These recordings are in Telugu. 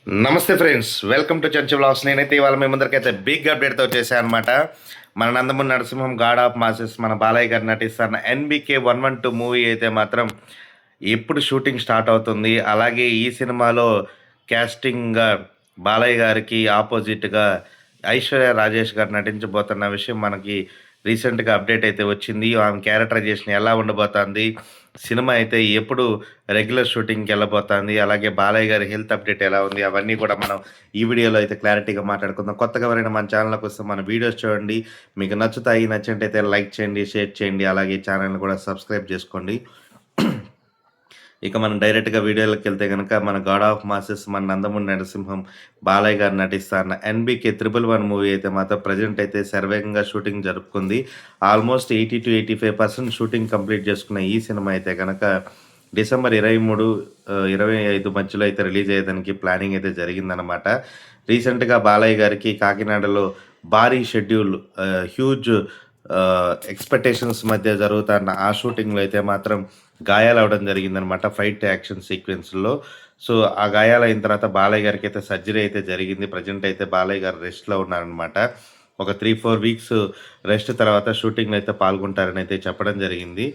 నమస్తే friends, welcome to church vlogs. నేనైతే ఇవాళ మీ ముందరికైతే బిగ్ అప్డేట్తో వచ్చేసాను అనమాట. మన Nandamuri Narasimham God of masses మన బాలయ్య గారు నటిస్తున్న ఎన్బికే 112 మూవీ అయితే మాత్రం ఎప్పుడు షూటింగ్ స్టార్ట్ అవుతుంది, అలాగే ఈ సినిమాలో క్యాస్టింగ్గా బాలయ్య గారికి ఆపోజిట్గా ఐశ్వర్య రాజేష్ గారు నటించబోతున్న విషయం మనకి రీసెంట్గా అప్డేట్ అయితే వచ్చింది. ఆమె క్యారెక్టరైజేషన్ ఎలా ఉండబోతుంది, సినిమా అయితే ఎప్పుడు రెగ్యులర్ షూటింగ్కి వెళ్ళబోతుంది, అలాగే బాలయ్య గారి హెల్త్ అప్డేట్ ఎలా ఉంది, అవన్నీ కూడా మనం ఈ వీడియోలో అయితే క్లారిటీగా మాట్లాడుకుందాం. కొత్తగా ఎవరైనా మన ఛానల్కి వస్తే మన వీడియోస్ చూడండి, మీకు నచ్చుతాయి, నచ్చినట్టయితే లైక్ చేయండి, షేర్ చేయండి, అలాగే ఛానల్ని కూడా సబ్స్క్రైబ్ చేసుకోండి. ఇక మనం డైరెక్ట్గా వీడియోలోకి వెళ్తే కనుక మన గాడ్ ఆఫ్ మాసెస్ మన నందమూరి నరసింహం బాలయ్య గారు నటిస్తున్న ఎన్బికే 111 మూవీ అయితే మాత్రం ప్రజెంట్ అయితే శరవేగంగా షూటింగ్ జరుపుకుంది. ఆల్మోస్ట్ 80-85% షూటింగ్ కంప్లీట్ చేసుకున్న ఈ సినిమా అయితే కనుక డిసెంబర్ 23-25 మధ్యలో అయితే రిలీజ్ అయ్యేదానికి ప్లానింగ్ అయితే జరిగిందనమాట. రీసెంట్గా బాలయ్య గారికి కాకినాడలో భారీ షెడ్యూల్, హ్యూజ్ ఎక్స్పెక్టేషన్స్ మధ్య జరుగుతున్న ఆ షూటింగ్లో అయితే మాత్రం గాయాలు అవడం జరిగిందనమాట, ఫైట్ యాక్షన్ సీక్వెన్స్లో. సో ఆ గాయాలు అయిన తర్వాత బాలయ్య గారికి అయితే సర్జరీ అయితే జరిగింది. ప్రజెంట్ అయితే బాలయ్య గారు రెస్ట్లో ఉన్నారనమాట. ఒక 3-4 వీక్స్ రెస్ట్ తర్వాత షూటింగ్లో అయితే పాల్గొంటారని అయితే చెప్పడం జరిగింది.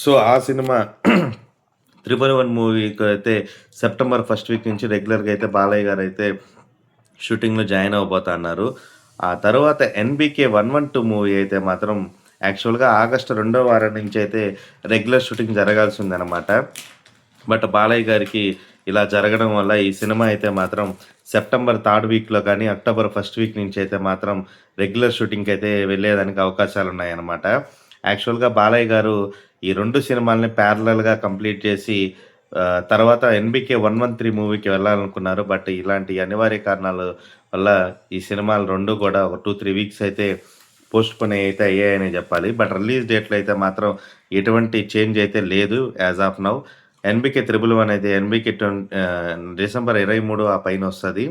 సో ఆ సినిమా 111 మూవీకి అయితే సెప్టెంబర్ 1st వీక్ నుంచి రెగ్యులర్గా అయితే బాలయ్య గారు అయితే షూటింగ్లో జాయిన్ అవ్వబోతున్నారు. ఆ తర్వాత ఎన్బికే 112 మూవీ అయితే మాత్రం యాక్చువల్గా ఆగస్టు 2వ వారం నుంచి అయితే రెగ్యులర్ షూటింగ్ జరగాల్సి ఉందన్నమాట. బట్ బాలయ్య గారికి ఇలా జరగడం వల్ల ఈ సినిమా అయితే మాత్రం సెప్టెంబర్ 3rd వీక్లో కానీ అక్టోబర్ 1st వీక్ నుంచి అయితే మాత్రం రెగ్యులర్ షూటింగ్కి అయితే వెళ్ళేదానికి అవకాశాలు ఉన్నాయన్నమాట. యాక్చువల్గా బాలయ్య గారు ఈ 2 సినిమాలని ప్యారలల్గా కంప్లీట్ చేసి తర్వాత ఎన్బికే 113 మూవీకి వెళ్ళాలనుకున్నారు. బట్ ఇలాంటి అనివార్య కారణాల వల్ల ఈ సినిమాలు 2 కూడా ఒక 2-3 వీక్స్ అయితే పోస్ట్ పోన్ అయితే అయ్యాయని చెప్పాలి. బట్ రిలీజ్ డేట్లో అయితే మాత్రం ఎటువంటి చేంజ్ అయితే లేదు యాజ్ ఆఫ్ నౌ. ఎన్బికే 111 అయితే ఎన్బికే డిసెంబర్ 23 ఆ పైన వస్తుంది.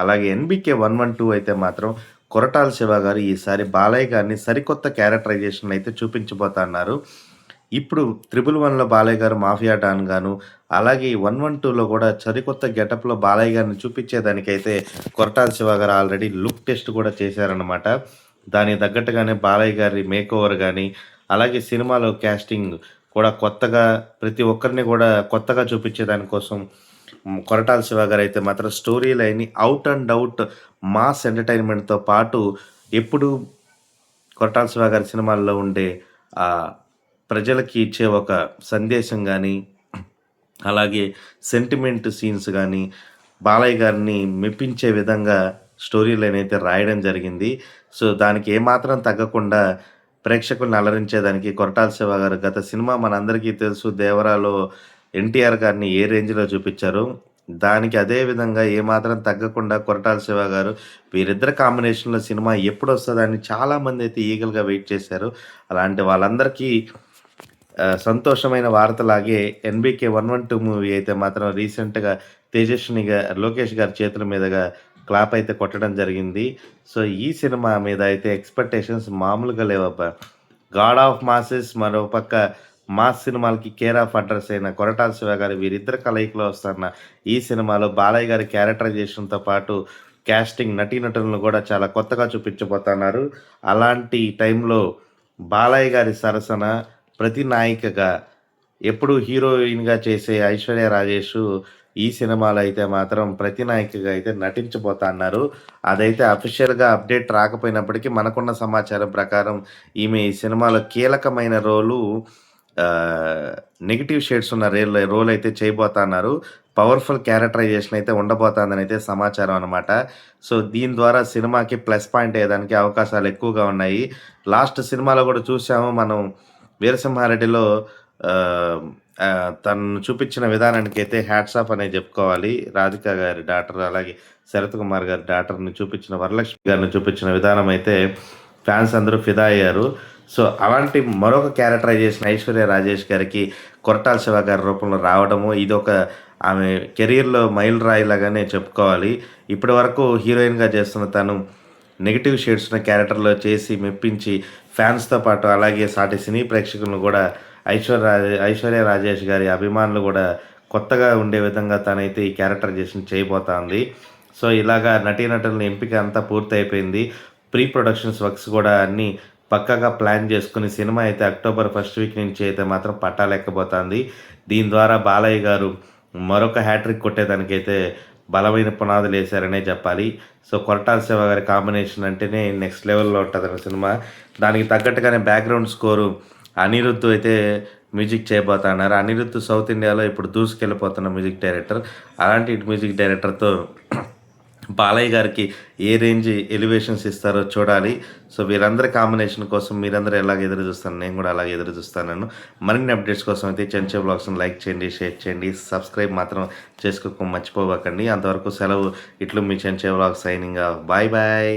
అలాగే ఎన్బికే 112 అయితే మాత్రం కొరటాల శివ గారు ఈసారి బాలయ్య గారిని సరికొత్త క్యారెక్టరైజేషన్ అయితే చూపించబోతున్నారు. ఇప్పుడు 111లో బాలయ్య గారు మాఫియా డాన్ గాను, అలాగే 112లో కూడా సరికొత్త గెటప్లో బాలయ్య గారిని చూపించేదానికైతే కొరటాల శివ గారు ఆల్రెడీ లుక్ టెస్ట్ కూడా చేశారనమాట. దానికి తగ్గట్టుగానే బాలయ్య గారి మేక్ ఓవర్ కానీ, అలాగే సినిమాలో క్యాస్టింగ్ కూడా కొత్తగా ప్రతి ఒక్కరిని కూడా కొత్తగా చూపించేదానికోసం కొరటాల శివ గారు అయితే మాత్రం స్టోరీ లైన్ని అవుట్ అండ్ అవుట్ మాస్ ఎంటర్టైన్మెంట్తో పాటు ఎప్పుడు కొరటాల శివ గారి సినిమాల్లో ఉండే ప్రజలకి ఇచ్చే ఒక సందేశం కానీ, అలాగే సెంటిమెంట్ సీన్స్ కానీ బాలయ్య గారిని మెప్పించే విధంగా స్టోరీ లైన్ అయితే రాయడం జరిగింది. సో దానికి ఏమాత్రం తగ్గకుండా ప్రేక్షకులను అలరించేదానికి కొరటాల శివ గారు గత సినిమా మనందరికీ తెలుసు దేవరాలో ఎన్టీఆర్ గారిని ఏ రేంజ్లో చూపించారు, దానికి అదే విధంగా ఏమాత్రం తగ్గకుండా కొరటాల శివ గారు వీరిద్దరు కాంబినేషన్లో సినిమా ఎప్పుడు వస్తుందని చాలామంది అయితే ఈగల్గా వెయిట్ చేశారు. అలాంటి వాళ్ళందరికీ సంతోషమైన వార్తలాగే ఎన్బికే 112 మూవీ అయితే మాత్రం రీసెంట్గా తేజస్వినిగా లోకేష్ గారి చేతుల మీదుగా క్లాప్ అయితే కొట్టడం జరిగింది. సో ఈ సినిమా మీద అయితే ఎక్స్పెక్టేషన్స్ మామూలుగా లేవబ్బా. గాడ్ ఆఫ్ మాసెస్ మరోపక్క మాస్ సినిమాలకి కేర్ ఆఫ్ అడ్రస్ అయిన కొరటాల శివ గారు వీరిద్దరు కలయికలో వస్తున్న ఈ సినిమాలో బాలయ్య గారి క్యారెక్టరైజేషన్తో పాటు క్యాస్టింగ్ నటీనటులను కూడా చాలా కొత్తగా చూపించబోతున్నారు. అలాంటి టైంలో బాలయ్య గారి సరసన ప్రతి నాయికగా ఎప్పుడు హీరోయిన్గా చేసే ఐశ్వర్య రాజేష్ ఈ సినిమాలో అయితే మాత్రం ప్రతి నాయికగా అయితే నటించబోతున్నారు. అదైతే అఫీషియల్గా అప్డేట్ రాకపోయినప్పటికీ మనకున్న సమాచారం ప్రకారం ఈమె ఈ సినిమాలో కీలకమైన రోలు, నెగిటివ్ షేడ్స్ ఉన్న రోల్ అయితే చేయబోతున్నారు. పవర్ఫుల్ క్యారెక్టరైజేషన్ అయితే ఉండబోతుందని అయితే సమాచారం అనమాట. సో దీని ద్వారా సినిమాకి ప్లస్ పాయింట్ అయ్యేదానికి అవకాశాలు ఎక్కువగా ఉన్నాయి. లాస్ట్ సినిమాలో కూడా చూసాము మనం, వీరసింహారెడ్డిలో తను చూపించిన విధానానికి అయితే హ్యాట్స్ ఆఫ్ అనేది చెప్పుకోవాలి. రాధిక గారి డాటర్, అలాగే శరత్ కుమార్ గారి డాటర్ని చూపించిన, వరలక్ష్మి గారిని చూపించిన విధానం అయితే ఫ్యాన్స్ అందరూ ఫిదా అయ్యారు. సో అలాంటి మరొక క్యారెక్టరైజేషన్ ఐశ్వర్య రాజేష్ గారికి కొరటాల శివ గారి రూపంలో రావడము ఇదొక ఆమె కెరీర్లో మైల్ రాయి లాగానే చెప్పుకోవాలి. ఇప్పటి వరకు హీరోయిన్గా చేస్తున్న తను నెగిటివ్ షేడ్స్ ఉన్న క్యారెక్టర్లో చేసి మెప్పించి ఫ్యాన్స్తో పాటు అలాగే సాటి సినీ ప్రేక్షకులను కూడా ఐశ్వర్య రాజేష్ గారి అభిమానులు కూడా కొత్తగా ఉండే విధంగా తనైతే ఈ క్యారెక్టరైజేషన్ చేయబోతోంది. సో ఇలాగా నటీనటుల ఎంపిక అంతా పూర్తయిపోయింది. ప్రీ ప్రొడక్షన్స్ వర్క్స్ కూడా అన్నీ పక్కాగా ప్లాన్ చేసుకుని సినిమా అయితే అక్టోబర్ ఫస్ట్ వీక్ నుంచి అయితే మాత్రం పట్టాలెక్కబోతోంది. దీని ద్వారా బాలయ్య గారు మరొక హ్యాట్రిక్ కొట్టేదానికైతే బలమైన పునాదులు వేశారనే చెప్పాలి. సో కొరటాల శివ గారి కాంబినేషన్ అంటేనే నెక్స్ట్ లెవెల్‌లో ఉంటదన్న సినిమా. దానికి తగ్గట్టుగానే బ్యాక్‌గ్రౌండ్ స్కోరు అనిరుద్ అయితే మ్యూజిక్ చేయబోతున్నారు. అనిరుద్ సౌత్ ఇండియాలో ఇప్పుడు దూసుకెళ్ళిపోతున్న మ్యూజిక్ డైరెక్టర్. అలాంటి మ్యూజిక్ డైరెక్టర్‌తో బాలయ్య గారికి ఏ రేంజ్ ఎలివేషన్స్ ఇస్తారో చూడాలి. సో వీరందరి కాంబినేషన్ కోసం మీరందరూ ఎలాగ ఎదురు చూస్తారు, నేను కూడా అలాగే ఎదురు చూస్తాను. మరిన్ని అప్డేట్స్ కోసం అయితే చెంచే బ్లాగ్స్ని లైక్ చేయండి, షేర్ చేయండి, సబ్స్క్రైబ్ మాత్రం చేసుకోక మర్చిపోకండి. అంతవరకు సెలవు. ఇట్లు మీ చెంచే blog signing off. Bye bye.